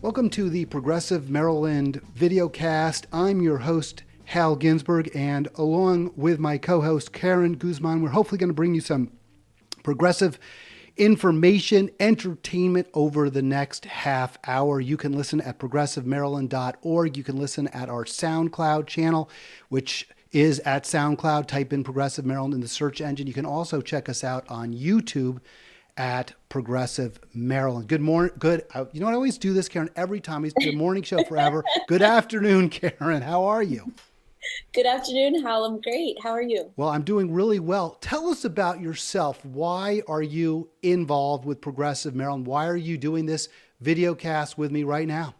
Welcome to the Progressive Maryland Videocast. I'm your host, Hal Ginsberg, and along with my co-host, Karen Guzman, we're hopefully going to bring you some progressive information, entertainment over the next half hour. You can listen at progressivemaryland.org. You can listen at our SoundCloud channel, which is at SoundCloud. Type in Progressive Maryland in the search engine. You can also check us out on YouTube at Progressive Maryland. Good morning. You know what? I always do this, Karen, every time. It's the morning show forever. Good afternoon, Karen. How are you? Good afternoon, Hal. I'm great. How are you? Well, I'm doing really well. Tell us about yourself. Why are you involved with Progressive Maryland? Why are you doing this videocast with me right now?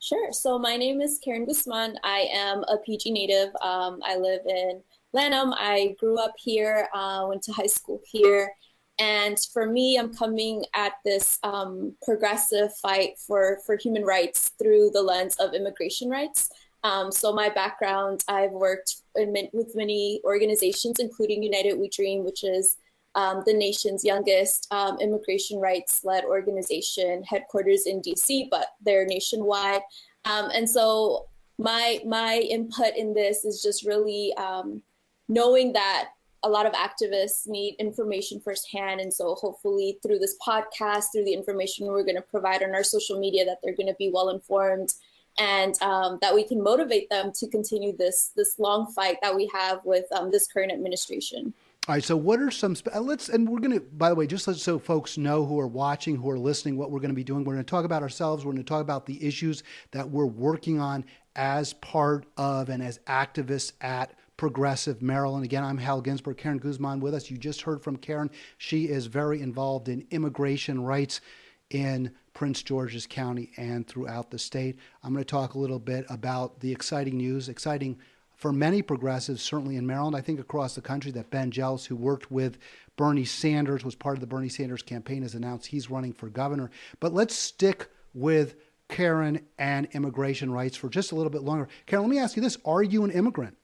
Sure. So my name is Karen Guzman. I am a PG native. I live in Lanham. I grew up here, went to high school here. And for me, I'm coming at this progressive fight for human rights through the lens of immigration rights. So my background, I've worked with many organizations, including United We Dream, which is the nation's youngest immigration rights-led organization, headquarters in DC, but they're nationwide. And so my input in this is just really knowing that a lot of activists need information firsthand. And so hopefully through this podcast, through the information we're going to provide on our social media, that they're going to be well informed and that we can motivate them to continue this long fight that we have with this current administration. All right. So what are some, and we're going to, by the way, just so folks know who are watching, who are listening, what we're going to be doing, we're going to talk about ourselves. We're going to talk about the issues that we're working on as part of and as activists at Progressive Maryland. Again, I'm Hal Ginsberg. Karen Guzman with us. You just heard from Karen. She is very involved in immigration rights in Prince George's County and throughout the state. I'm going to talk a little bit about the exciting news, exciting for many progressives, certainly in Maryland, I think across the country, that Ben Jealous, who worked with Bernie Sanders, was part of the Bernie Sanders campaign, has announced he's running for governor. But let's stick with Karen and immigration rights for just a little bit longer. Karen, let me ask you this. Are you an immigrant?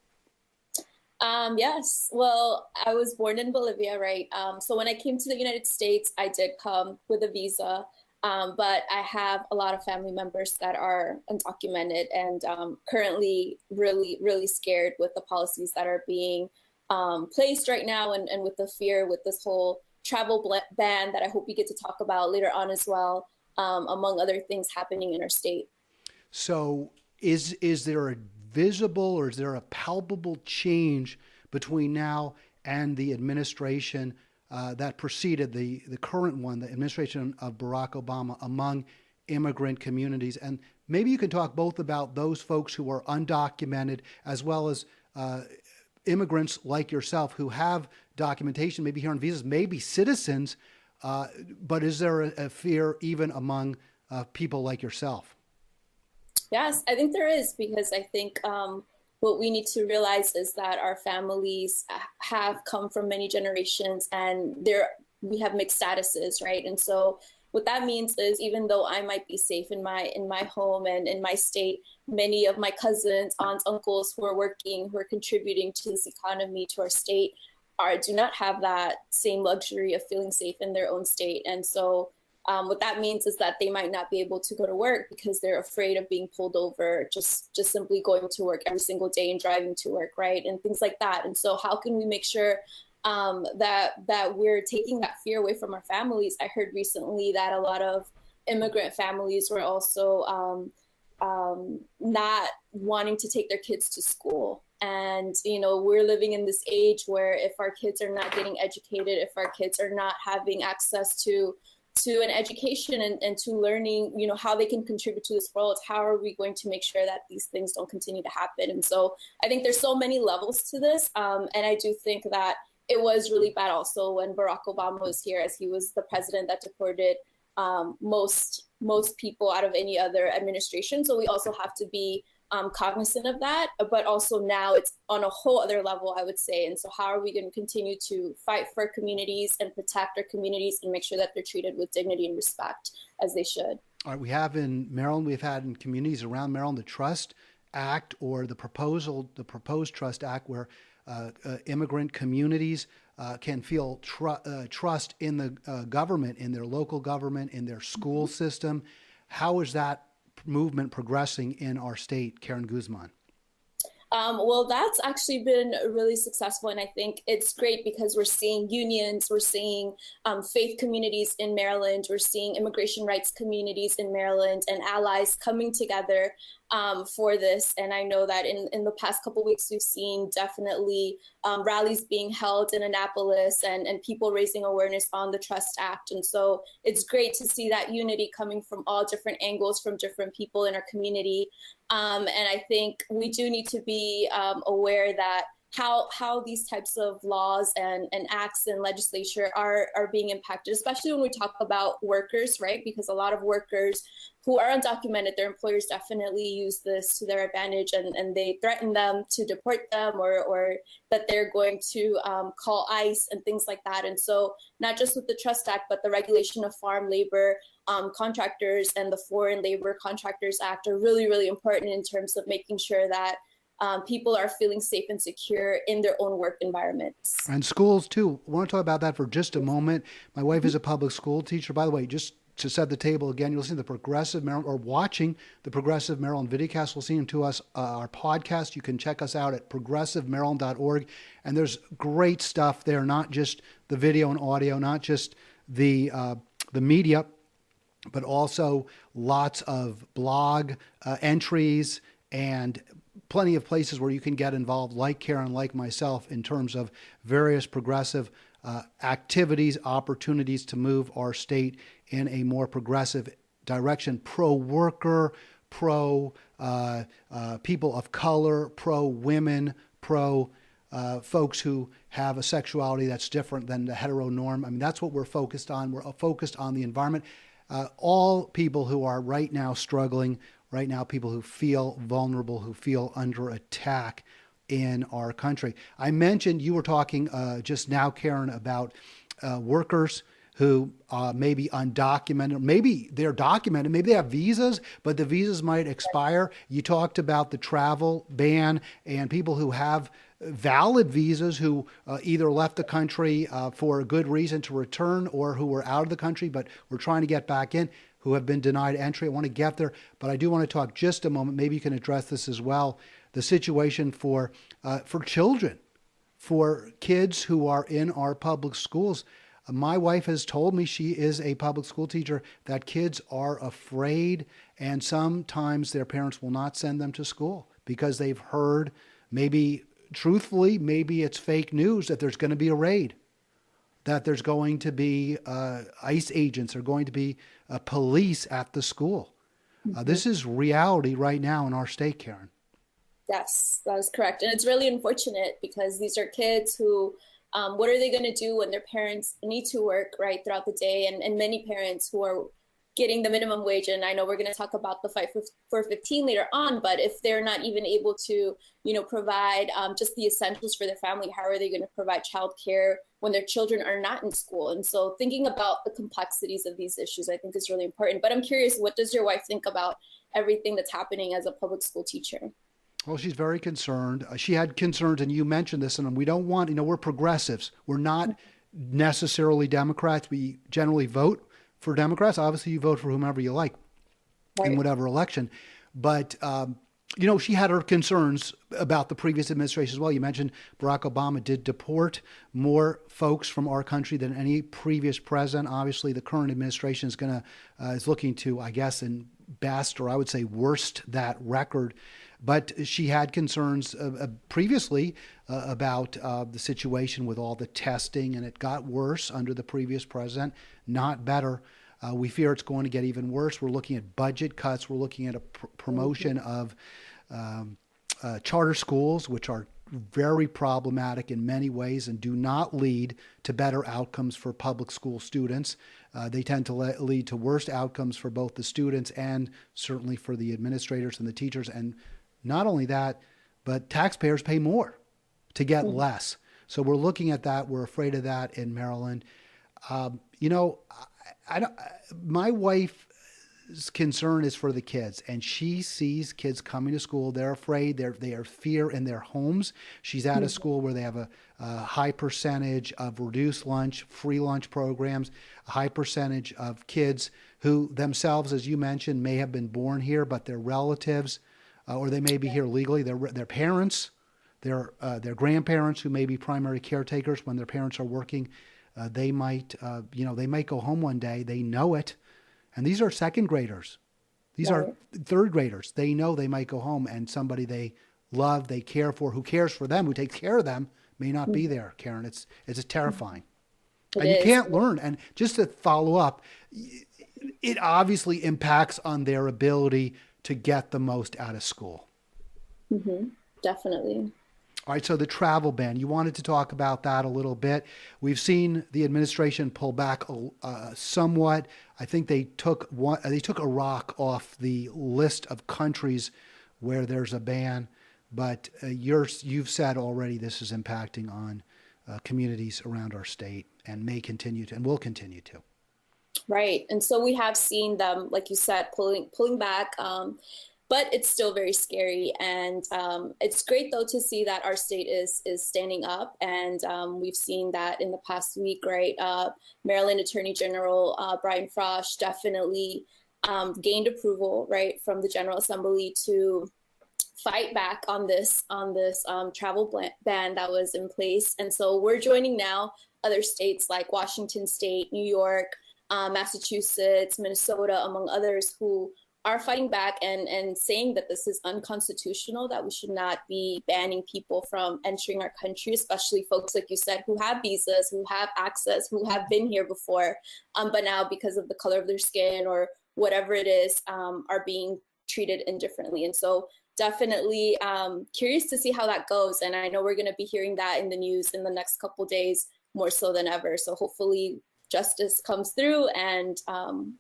Yes. Well, I was born in Bolivia, right? So when I came to the United States, I did come with a visa, but I have a lot of family members that are undocumented and currently really, really scared with the policies that are being placed right now and with the fear with this whole travel ban that I hope we get to talk about later on as well, among other things happening in our state. So is there a visible or is there a palpable change between now and the administration that preceded the current one, the administration of Barack Obama, among immigrant communities? And maybe you can talk both about those folks who are undocumented as well as immigrants like yourself who have documentation, maybe here on visas, maybe citizens, but is there a fear even among people like yourself? Yes, I think there is, because I think what we need to realize is that our families have come from many generations and we have mixed statuses, right? And so what that means is even though I might be safe in my home and in my state, many of my cousins, aunts, uncles who are working, who are contributing to this economy, to our state, do not have that same luxury of feeling safe in their own state. And so what that means is that they might not be able to go to work because they're afraid of being pulled over, just simply going to work every single day and driving to work, right? And things like that. And so how can we make sure that we're taking that fear away from our families? I heard recently that a lot of immigrant families were also not wanting to take their kids to school. And, we're living in this age where if our kids are not getting educated, if our kids are not having access to an education and to learning, how they can contribute to this world, how are we going to make sure that these things don't continue to happen? And so I think there's so many levels to this. And I do think that it was really bad also when Barack Obama was here, as he was the president that deported most people out of any other administration. So we also have to be cognizant of that, but also now it's on a whole other level, I would say. And so how are we going to continue to fight for communities and protect our communities and make sure that they're treated with dignity and respect as they should? All right, we have in Maryland, we've had in communities around Maryland, the Trust Act, or the proposed Trust Act, where immigrant communities can feel trust in the government, in their local government, in their school system. How is that movement progressing in our state, Karen Guzman? Well, that's actually been really successful. And I think it's great because we're seeing unions, we're seeing faith communities in Maryland, we're seeing immigration rights communities in Maryland and allies coming together for this. And I know that in the past couple of weeks, we've seen definitely rallies being held in Annapolis and people raising awareness on the Trust Act. And so it's great to see that unity coming from all different angles, from different people in our community. And I think we do need to be aware that how these types of laws and acts and legislature are being impacted, especially when we talk about workers, right? Because a lot of workers who are undocumented, their employers definitely use this to their advantage, and they threaten them to deport them or that they're going to call ICE and things like that. And so not just with the Trust Act, but the regulation of farm labor contractors and the Foreign Labor Contractors Act are really, really important in terms of making sure that people are feeling safe and secure in their own work environments. And schools too. I want to talk about that for just a moment. My wife is a public school teacher. By the way, just to set the table again, you'll see the Progressive Maryland, or watching the Progressive Maryland Videocast, listening to us, our podcast. You can check us out at progressivemaryland.org. And there's great stuff there, not just the video and audio, not just the media, but also lots of blog entries and plenty of places where you can get involved, like Karen, like myself, in terms of various progressive activities, opportunities to move our state in a more progressive direction, pro-worker, pro people of color, pro-women, pro folks who have a sexuality that's different than the hetero norm. I mean, that's what we're focused on. We're focused on the environment. All people who are right now struggling, right now people who feel vulnerable, who feel under attack in our country. I mentioned, you were talking just now, Karen, about workers who may be undocumented. Maybe they're documented, maybe they have visas, but the visas might expire. You talked about the travel ban and people who have valid visas who either left the country for a good reason to return, or who were out of the country but were trying to get back in, who have been denied entry. I want to get there, but I do want to talk just a moment. Maybe you can address this as well. The situation for children, for kids who are in our public schools. My wife has told me, she is a public school teacher, that kids are afraid, and sometimes their parents will not send them to school because they've heard, maybe truthfully, maybe it's fake news, that there's going to be a raid, that there's going to be ICE agents, or going to be police at the school. This is reality right now in our state, Karen. Yes, that is correct. And it's really unfortunate because these are kids who, what are they going to do when their parents need to work, right, throughout the day? And many parents who are getting the minimum wage, and I know we're going to talk about the fight for 15 later on, but if they're not even able to, provide just the essentials for their family, how are they going to provide childcare when their children are not in school? And so thinking about the complexities of these issues, I think, is really important. But I'm curious, what does your wife think about everything that's happening as a public school teacher? Well, she's very concerned. She had concerns, and you mentioned this, and we don't want, we're progressives. We're not necessarily Democrats. We generally vote for Democrats. Obviously, you vote for whomever you like in whatever election. But, she had her concerns about the previous administration as well. You mentioned Barack Obama did deport more folks from our country than any previous president. Obviously, the current administration is looking to, I guess, in best, or I would say worst, that record. But she had concerns previously about the situation with all the testing, and it got worse under the previous president, not better. We fear it's going to get even worse. We're looking at budget cuts. We're looking at a promotion of charter schools, which are very problematic in many ways and do not lead to better outcomes for public school students. They tend to lead to worse outcomes for both the students and certainly for the administrators and the teachers. And not only that, but taxpayers pay more to get less. So we're looking at that. We're afraid of that in Maryland. My wife concern is for the kids, and she sees kids coming to school. They're afraid. They are fear in their homes. She's at a school where they have a high percentage of reduced lunch, free lunch programs, a high percentage of kids who themselves, as you mentioned, may have been born here, but their relatives, or they may be here legally. Their parents, their grandparents, who may be primary caretakers when their parents are working, they might go home one day. They know it. And these are second graders. These are third graders. They know they might go home and somebody they love, they care for, who cares for them, who takes care of them, may not be there, Karen. It's terrifying. And you can't learn. And just to follow up, it obviously impacts on their ability to get the most out of school. Definitely. All right, so the travel ban, you wanted to talk about that a little bit. We've seen the administration pull back somewhat. I think they took Iraq off the list of countries where there's a ban, but you've said already this is impacting on communities around our state and may continue to and will continue to. Right, and so we have seen them, like you said, pulling back. But it's still very scary. And it's great, though, to see that our state is standing up. And we've seen that in the past week, right? Maryland Attorney General Brian Frosh definitely gained approval, right, from the General Assembly to fight back on this travel ban that was in place. And so we're joining now other states like Washington State, New York, Massachusetts, Minnesota, among others, who are fighting back and saying that this is unconstitutional, that we should not be banning people from entering our country, especially folks, like you said, who have visas, who have access, who have been here before, but now because of the color of their skin or whatever it is, are being treated indifferently. And so definitely curious to see how that goes. And I know we're going to be hearing that in the news in the next couple of days, more so than ever. So hopefully justice comes through and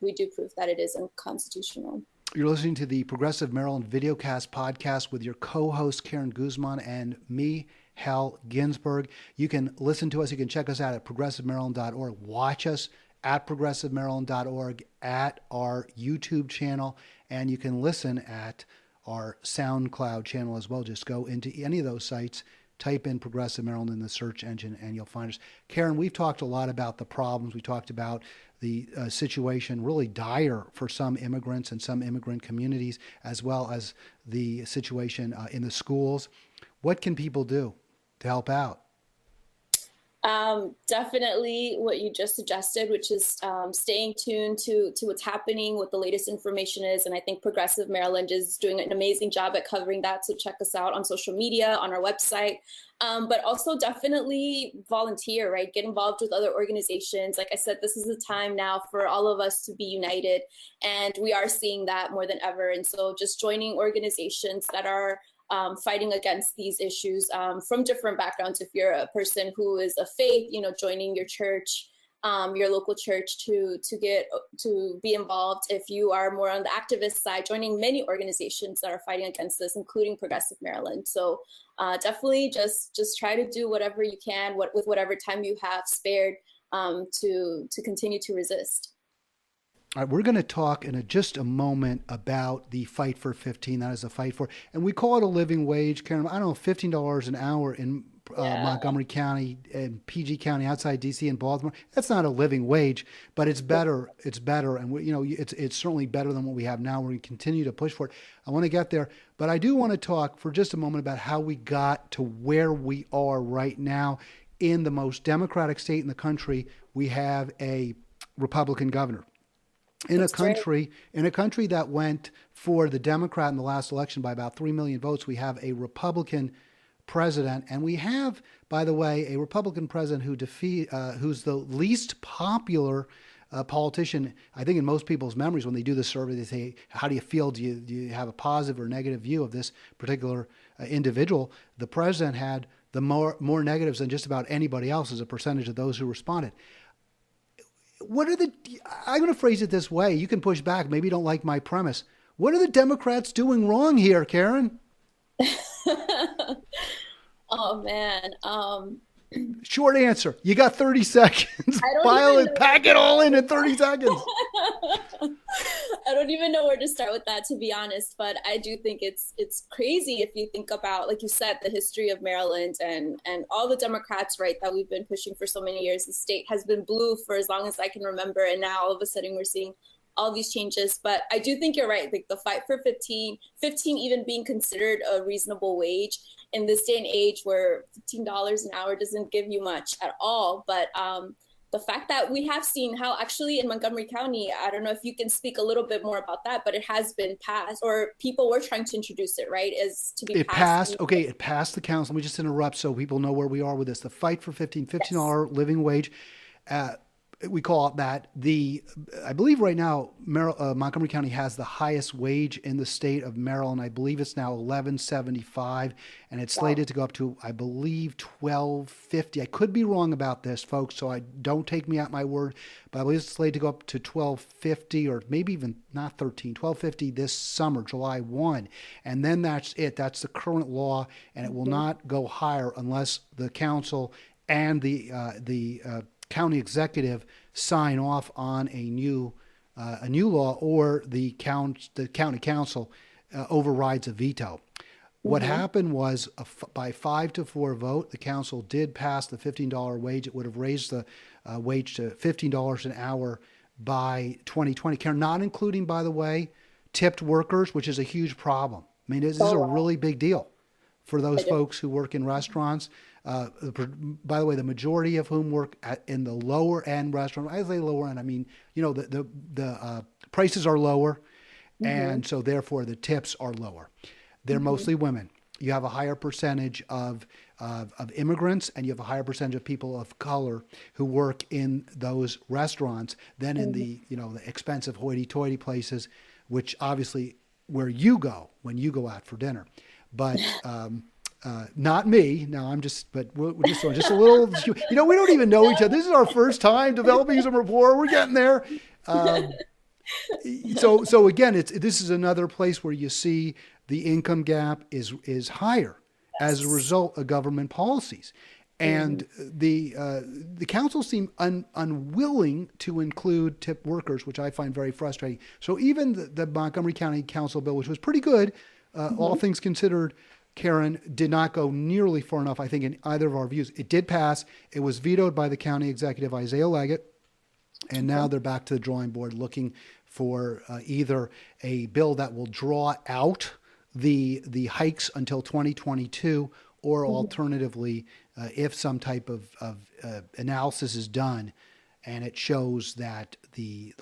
we do prove that it is unconstitutional. You're listening to the Progressive Maryland Videocast podcast with your co-host Karen Guzman and me, Hal Ginsberg. You can listen to us. You can check us out at progressivemaryland.org. Watch us at progressivemaryland.org, at our YouTube channel, and you can listen at our SoundCloud channel as well. Just go into any of those sites, type in Progressive Maryland in the search engine, and you'll find us. Karen, we've talked a lot about the problems. We talked about the situation really dire for some immigrants and some immigrant communities, as well as the situation in the schools. What can people do to help out? Definitely what you just suggested, which is staying tuned to what's happening, what the latest information is. And I think Progressive Maryland is doing an amazing job at covering that. So check us out on social media, on our website, but also definitely volunteer, right? Get involved with other organizations. Like I said, this is the time now for all of us to be united. And we are seeing that more than ever. And so just joining organizations that are fighting against these issues from different backgrounds. If you're a person who is of faith, joining your church, your local church to be involved. If you are more on the activist side, joining many organizations that are fighting against this, including Progressive Maryland. So definitely just try to do whatever you can with whatever time you have spared to continue to resist. All right, we're going to talk in just a moment about the Fight for 15. That is a fight for, and we call it a living wage, Karen. I don't know, $15 an hour in Montgomery County and PG County, outside DC and Baltimore. That's not a living wage, but it's better. It's better, and it's certainly better than what we have now. We're going to continue to push for it. I want to get there, but I do want to talk for just a moment about how we got to where we are right now. In the most democratic state in the country, we have a Republican governor. In a country that went for the Democrat in the last election by about 3 million votes, we have a Republican president, and we have, by the way, a Republican president who's the least popular politician. I think in most people's memories, when they do the survey, they say, "How do you feel? Do you have a positive or negative view of this particular individual?" The president had the more negatives than just about anybody else as a percentage of those who responded. I'm going to phrase it this way. You can push back. Maybe you don't like my premise. What are the Democrats doing wrong here, Karen? Oh, man. Short answer. You got 30 seconds. Pack it all in 30 seconds. I don't even know where to start with that, to be honest. But I do think it's crazy if you think about, like you said, the history of Maryland and all the Democrats, right, that we've been pushing for so many years. The state has been blue for as long as I can remember, and now all of a sudden we're seeing all these changes. But I do think you're right. Like the fight for 15 even being considered a reasonable wage in this day and age where $15 an hour doesn't give you much at all. But the fact that we have seen how actually in Montgomery County, I don't know if you can speak a little bit more about that, but it has been passed, or people were trying to introduce it, right? Is to be It passed. passed. Okay, it passed the council. Let me just interrupt so people know where we are with this. The fight for $15 living wage. We call it that. I believe right now Montgomery County has the highest wage in the state of Maryland. I believe it's now $11.75, and it's slated to go up to, I believe, $12.50. I could be wrong about this, folks, so don't take me at my word, but I believe it's slated to go up to $12.50, or maybe even not 13, $12.50 this summer, July 1, and then that's it. That's the current law, and it will not go higher unless the council and the county executive sign off on a new law, or the county council overrides a veto. What happened was by 5-4 vote, the council did pass the $15 wage. It would have raised the wage to $15 an hour by 2020. Karen, not including, by the way, tipped workers, which is a huge problem. I mean, this is a really big deal for those folks who work in restaurants. By the way, the majority of whom work in the lower end restaurant. I say lower end, I mean, the prices are lower, and so therefore the tips are lower. They're mostly women. You have a higher percentage of immigrants, and you have a higher percentage of people of color who work in those restaurants than in the expensive hoity-toity places, which obviously where you go when you go out for dinner. But not me. No, but we're just a little, we don't even know each other. This is our first time developing some rapport. We're getting there. So again, this is another place where you see the income gap is higher as a result of government policies. And the council seemed unwilling to include tip workers, which I find very frustrating. So even the Montgomery County Council bill, which was pretty good, all things considered, Karen, did not go nearly far enough, I think, in either of our views. It did pass. It was vetoed by the county executive, Isaiah Leggett, and now they're back to the drawing board looking for either a bill that will draw out the hikes until 2022, or alternatively, if some type of analysis is done and it shows that the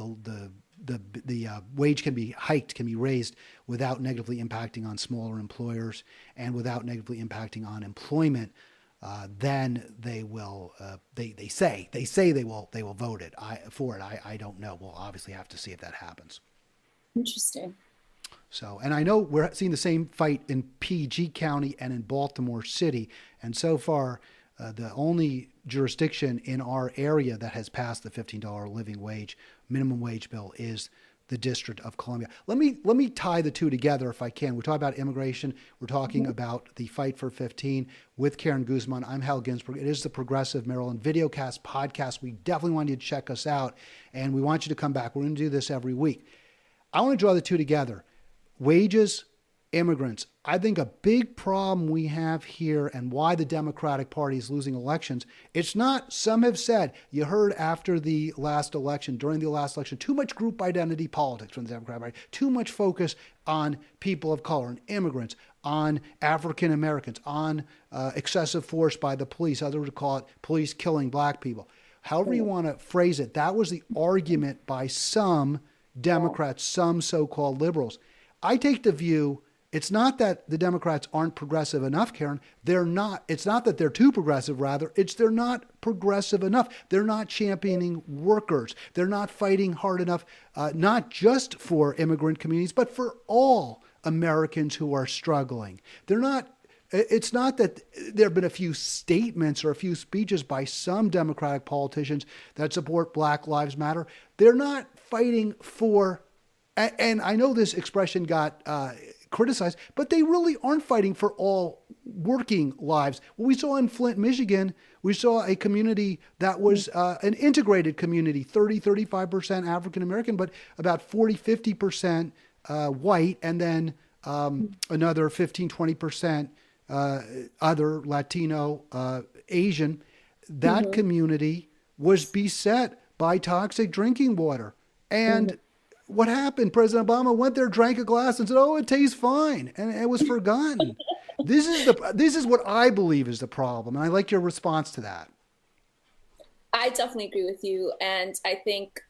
wage can be hiked, can be raised without negatively impacting on smaller employers and without negatively impacting on employment, then they will. They say they will vote for it. I don't know. We'll obviously have to see if that happens. Interesting. So, and I know we're seeing the same fight in PG County and in Baltimore City, and so far, the only jurisdiction in our area that has passed the $15 living wage, minimum wage bill is the District of Columbia. Let me tie the two together if I can. We're talking about immigration. We're talking about the fight for 15 with Karen Guzman. I'm Hal Ginsberg. It is the Progressive Maryland Videocast podcast. We definitely want you to check us out, and we want you to come back. We're going to do this every week. I want to draw the two together. Wages, immigrants. I think a big problem we have here, and why the Democratic Party is losing elections, it's not, some have said, you heard after the last election, during the last election, too much group identity politics from the Democratic Party, too much focus on people of color and immigrants, on African Americans, on excessive force by the police. Others would call it police killing black people. However you want to phrase it, that was the argument by some Democrats, some so-called liberals. I take the view, it's not that the Democrats aren't progressive enough, Karen. They're not. It's not that they're too progressive, rather. It's they're not progressive enough. They're not championing workers. They're not fighting hard enough, not just for immigrant communities, but for all Americans who are struggling. They're not. It's not that there have been a few statements or a few speeches by some Democratic politicians that support Black Lives Matter. They're not fighting for, and I know this expression got criticized, but they really aren't fighting for all working lives. What we saw in Flint, Michigan, We saw a community that was an integrated community, 35% African American, but about 50% white, and then another 20% other Latino, Asian. That community was beset by toxic drinking water. And what happened? President Obama went there, drank a glass, and said, "Oh, it tastes fine," and it was forgotten. This is what I believe is the problem, and I like your response to that. I definitely agree with you, and I think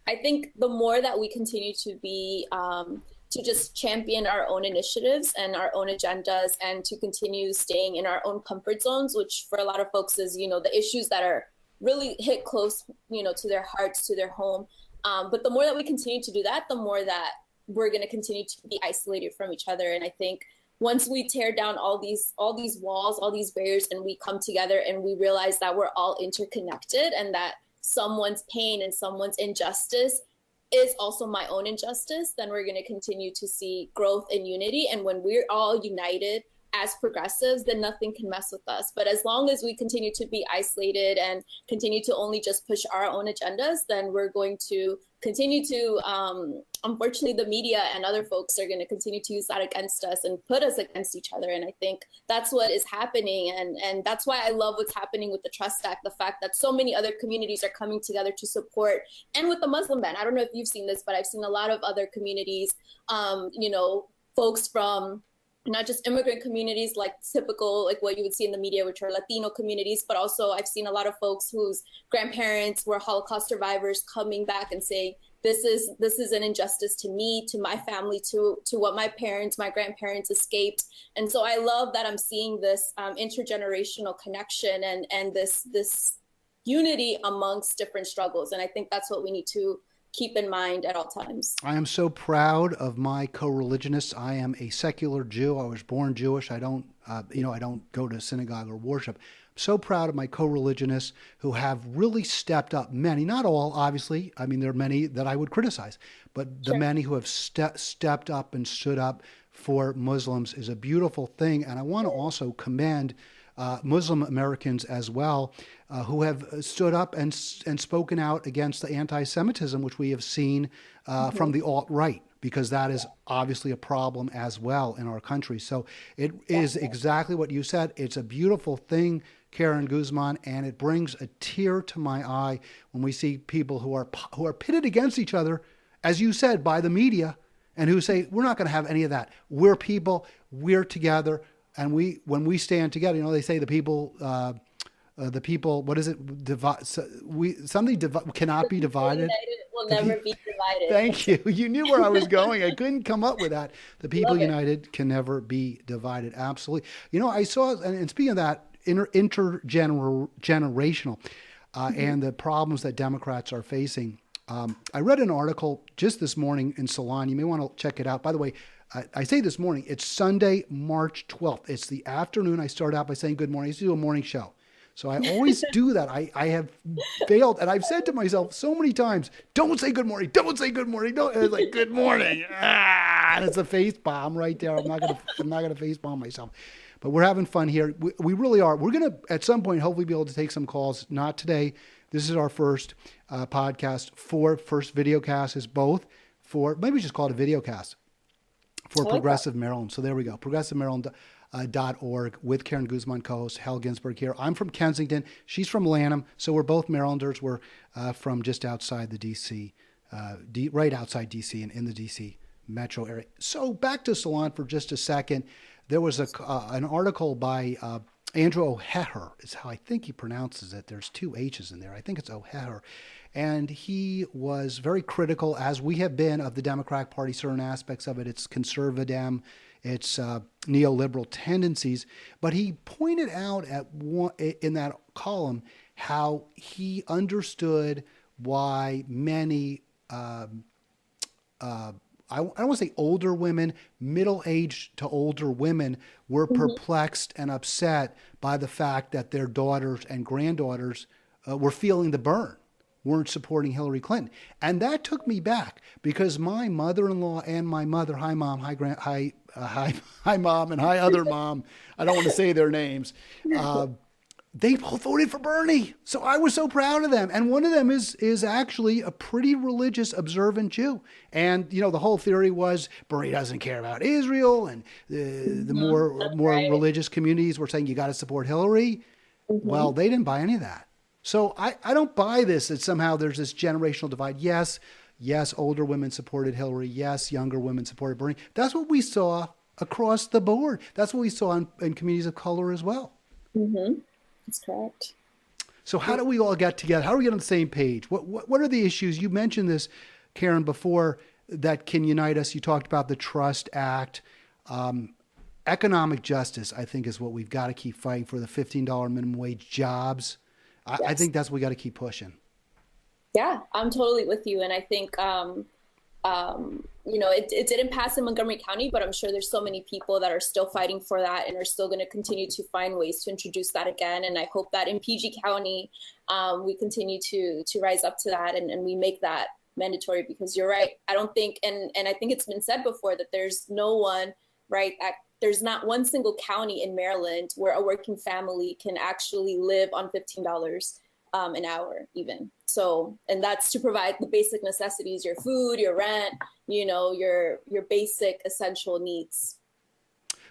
the more that we continue to be to just champion our own initiatives and our own agendas, and to continue staying in our own comfort zones, which for a lot of folks is, the issues that are really hit close, to their hearts, to their home. But the more that we continue to do that, the more that we're going to continue to be isolated from each other. And I think once we tear down all these walls, all these barriers, and we come together and we realize that we're all interconnected, and that someone's pain and someone's injustice is also my own injustice, then we're going to continue to see growth and unity. And when we're all united as progressives, then nothing can mess with us. But as long as we continue to be isolated and continue to only just push our own agendas, then we're going to continue to, unfortunately, the media and other folks are going to continue to use that against us and put us against each other. And I think that's what is happening. And that's why I love what's happening with the Trust Act, the fact that so many other communities are coming together to support. And with the Muslim ban, I don't know if you've seen this, but I've seen a lot of other communities, folks from not just immigrant communities, like typical, like what you would see in the media, which are Latino communities, but also I've seen a lot of folks whose grandparents were Holocaust survivors coming back and saying, this is an injustice to me, to my family, to what my grandparents escaped. And so I love that I'm seeing this intergenerational connection and this unity amongst different struggles. And I think that's what we need to keep in mind at all times. I am so proud of my co-religionists. I am a secular Jew. I was born Jewish. I don't go to synagogue or worship. I'm so proud of my co-religionists who have really stepped up. Many, not all, obviously. I mean, there are many that I would criticize, but the many who have stepped up and stood up for Muslims is a beautiful thing. And I want to also commend Muslim Americans as well, who have stood up and spoken out against the anti-Semitism, which we have seen from the alt-right, because that is obviously a problem as well in our country. So it is exactly what you said. It's a beautiful thing, Karen Guzman, and it brings a tear to my eye when we see people who are pitted against each other, as you said, by the media, and who say, we're not going to have any of that. We're people, we're together. And when we stand together, they say the people, what is it? Something cannot be divided. Will never be divided. Thank you. You knew where I was going. I couldn't come up with that. The people united can never be divided. Absolutely. I saw, and speaking of that, intergenerational and the problems that Democrats are facing. I read an article just this morning in Salon. You may want to check it out. By the way, I say this morning, it's Sunday, March 12th. It's the afternoon. I start out by saying good morning. I used to do a morning show. So I always do that. I have failed. And I've said to myself so many times, don't say good morning. Don't say good morning. Don't. And it's like, good morning. And it's a face bomb right there. I'm not gonna face bomb myself. But we're having fun here. We really are. We're going to, at some point, hopefully be able to take some calls. Not today. This is our first podcast. First videocast is both for, maybe we just call it a videocast. For Progressive Maryland. So there we go. ProgressiveMaryland.org with Karen Guzman, co-host, Hal Ginsberg here. I'm from Kensington. She's from Lanham. So we're both Marylanders. We're from just outside the D.C., right outside D.C. and in the D.C. metro area. So back to Salon for just a second. There was an article by Andrew O'Heher is how I think he pronounces it. There's two H's in there. I think it's O'Heher. And he was very critical, as we have been, of the Democratic Party, certain aspects of it, its conservatism, its neoliberal tendencies. But he pointed out in that column how he understood why many, I don't want to say older women, middle-aged to older women were perplexed and upset by the fact that their daughters and granddaughters were feeling the burn, weren't supporting Hillary Clinton. And that took me back because my mother-in-law and my mother, hi mom, hi mom, and hi other mom, I don't want to say their names, they both voted for Bernie. So I was so proud of them. And one of them is actually a pretty religious, observant Jew. And, the whole theory was Bernie doesn't care about Israel. And the more Right. religious communities were saying you got to support Hillary. Well, they didn't buy any of that. So I don't buy this that somehow there's this generational divide. Yes, older women supported Hillary. Yes, younger women supported Bernie. That's what we saw across the board. That's what we saw in communities of color as well. That's correct. So how do we all get together? How do we get on the same page? What are the issues? You mentioned this, Karen, before, that can unite us. You talked about the Trust Act. Economic justice, I think, is what we've got to keep fighting for. The $15 minimum wage jobs. I Yes. think that's what we got to keep pushing. Yeah, I'm totally with you. And I think, it didn't pass in Montgomery County, but I'm sure there's so many people that are still fighting for that and are still going to continue to find ways to introduce that again. And I hope that in PG County, we continue to rise up to that and we make that mandatory, because you're right. I don't think, and I think it's been said before, that there's no one, right, there's not one single county in Maryland where a working family can actually live on $15 an hour even. So, and that's to provide the basic necessities, your food, your rent, your basic essential needs.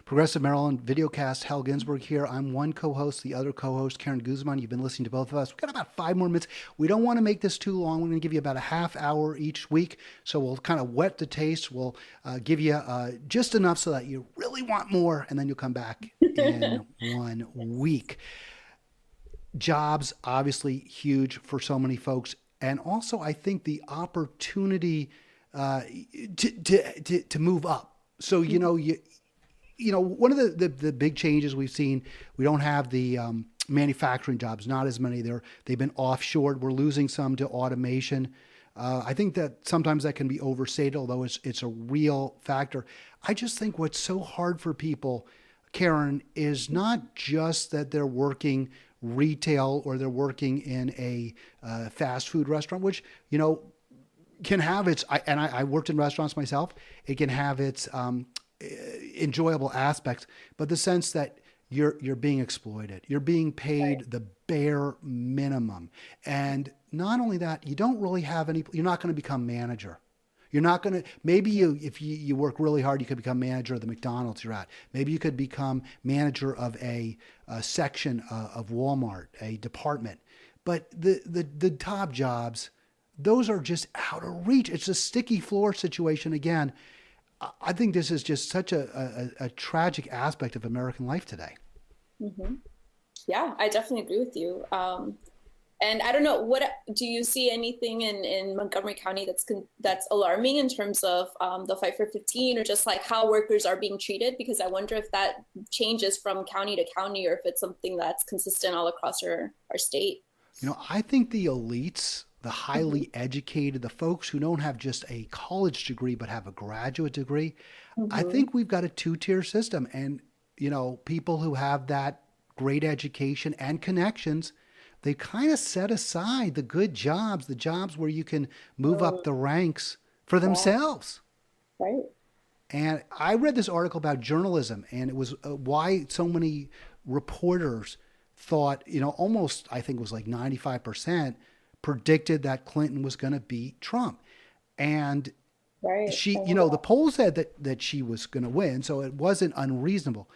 Progressive Maryland Videocast, Hal Ginsberg here. I'm one co-host, the other co-host, Karen Guzman. You've been listening to both of us. We've got about 5 more minutes. We don't want to make this too long. We're going to give you about a half hour each week. So we'll kind of wet the taste. We'll give you just enough so that you really want more, and then you'll come back in 1 week. Jobs, obviously huge for so many folks. And also, I think the opportunity to move up. So, one of the big changes we've seen, we don't have the manufacturing jobs, not as many there. They've been offshored. We're losing some to automation. I think that sometimes that can be overstated, although it's a real factor. I just think what's so hard for people, Karen, is not just that they're working retail or they're working in a fast food restaurant, which, can have its, and I worked in restaurants myself, it can have its enjoyable aspects, but the sense that you're being exploited, you're being paid the bare minimum. And not only that, you don't really have you're not going to become manager. You're not going to, maybe if you work really hard, you could become manager of the McDonald's you're at. Maybe you could become manager of a section of Walmart, a department. But the top jobs, those are just out of reach. It's a sticky floor situation again. I think this is just such a tragic aspect of American life today. Mm-hmm. Yeah, I definitely agree with you. And I don't know, what do you see anything in Montgomery County that's alarming in terms of the fight for 15, or just like how workers are being treated? Because I wonder if that changes from county to county, or if it's something that's consistent all across our state. I think the elites, the highly educated, the folks who don't have just a college degree but have a graduate degree, I think we've got a 2-tier system. And, people who have that great education and connections, they kind of set aside the good jobs, the jobs where you can move up the ranks for themselves. Right. And I read this article about journalism, and it was why so many reporters thought, almost, I think it was like 95%, predicted that Clinton was going to beat Trump. And she, the polls said that she was going to win, so it wasn't unreasonable.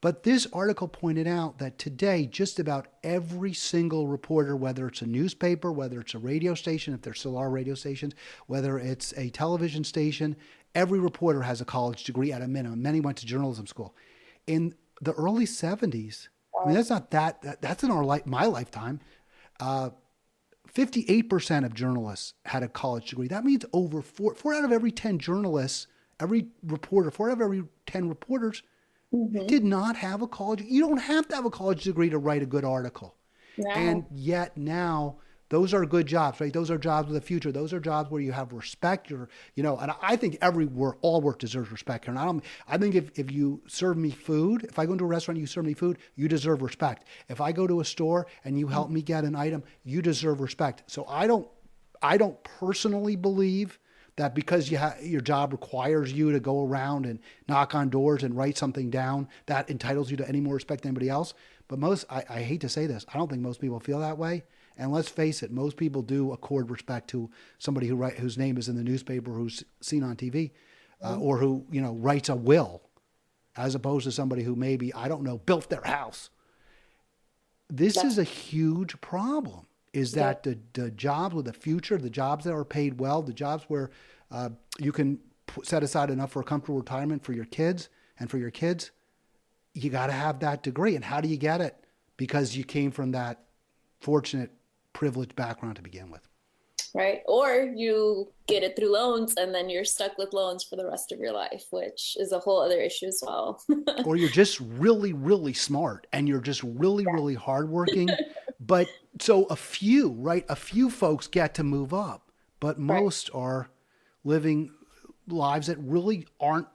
But this article pointed out that today, just about every single reporter, whether it's a newspaper, whether it's a radio station, if there still are radio stations, whether it's a television station, every reporter has a college degree at a minimum. Many went to journalism school. In the early 70s, I mean, that's not that's in my lifetime. 58% of journalists had a college degree. That means over 4 out of every 10 journalists, every reporter, 4 out of every 10 reporters did not have a college. You don't have to have a college degree to write a good article. No. And yet now those are good jobs, right? Those are jobs with a future. Those are jobs where you have respect. And I think all work deserves respect. And I think if you serve me food, if I go into a restaurant, you serve me food, you deserve respect. If I go to a store and you help me get an item, you deserve respect. So I don't personally believe that because your job requires you to go around and knock on doors and write something down, that entitles you to any more respect than anybody else. But I hate to say this, I don't think most people feel that way. And let's face it, most people do accord respect to somebody whose name is in the newspaper, who's seen on TV, or who, writes a will, as opposed to somebody who maybe, I don't know, built their house. This is a huge problem, is that the jobs with the future, the jobs that are paid well, the jobs where you can set aside enough for a comfortable retirement for your kids and for your kids, you got to have that degree. And how do you get it? Because you came from that fortunate, privileged background to begin with. Right. Or you get it through loans and then you're stuck with loans for the rest of your life, which is a whole other issue as well. Or you're just really, really smart and you're just really, really hardworking. But so a few folks get to move up, but most are living lives that really aren't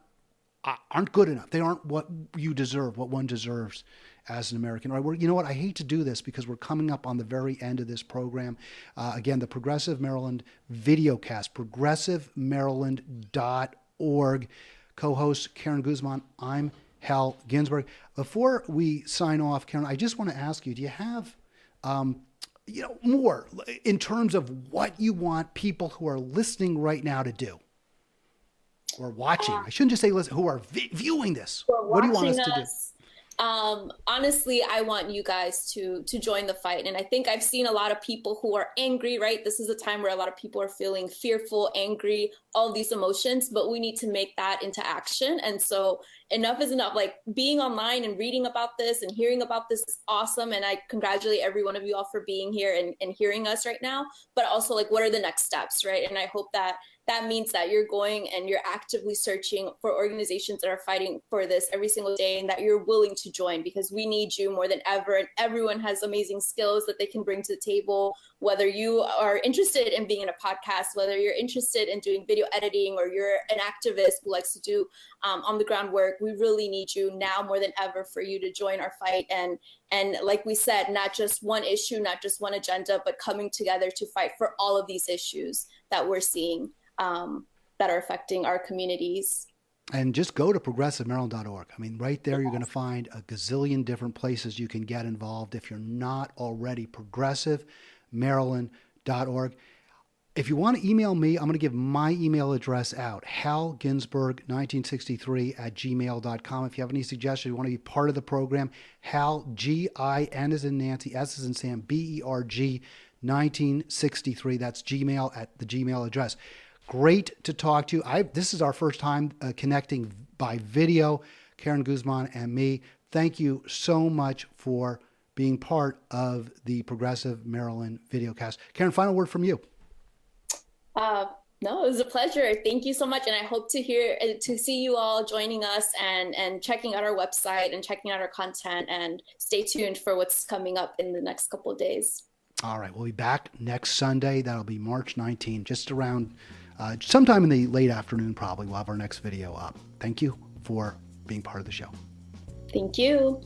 good enough. They aren't what you deserve, what one deserves as an American. Right? You know what? I hate to do this because we're coming up on the very end of this program. Again, the Progressive Maryland Videocast, progressivemaryland.org. Co-host Karen Guzman. I'm Hal Ginsberg. Before we sign off, Karen, I just want to ask you, do you have more in terms of what you want people who are listening right now to do? Or watching. I shouldn't just say listen, who are viewing this. What do you want us to do? Honestly, I want you guys to join the fight. And I think I've seen a lot of people who are angry, right? This is a time where a lot of people are feeling fearful, angry, all these emotions, but we need to make that into action. And so enough is enough. Like being online and reading about this and hearing about this is awesome. And I congratulate every one of you all for being here and hearing us right now, but also like, what are the next steps, right? And I hope that means that you're going and you're actively searching for organizations that are fighting for this every single day and that you're willing to join because we need you more than ever. And everyone has amazing skills that they can bring to the table, whether you are interested in being in a podcast, whether you're interested in doing video editing or you're an activist who likes to do on the ground work. We really need you now more than ever for you to join our fight. And like we said, not just one issue, not just one agenda, but coming together to fight for all of these issues that we're seeing. That are affecting our communities. And just go to progressivemaryland.org. I mean, right there, you're going to find a gazillion different places you can get involved if you're not already. progressivemaryland.org. If you want to email me, I'm going to give my email address out, halginsberg1963@gmail.com. If you have any suggestions, you want to be part of the program, Hal, G-I-N as in Nancy, S as in Sam, B-E-R-G 1963. That's Gmail at the Gmail address. Great to talk to you. This is our first time connecting by video, Karen Guzman and me. Thank you so much for being part of the Progressive Maryland Videocast. Karen, final word from you. No, it was a pleasure. Thank you so much. And I hope to see you all joining us and checking out our website and checking out our content, and stay tuned for what's coming up in the next couple of days. All right. We'll be back next Sunday. That'll be March 19, just around sometime in the late afternoon, probably. We'll have our next video up. Thank you for being part of the show. Thank you.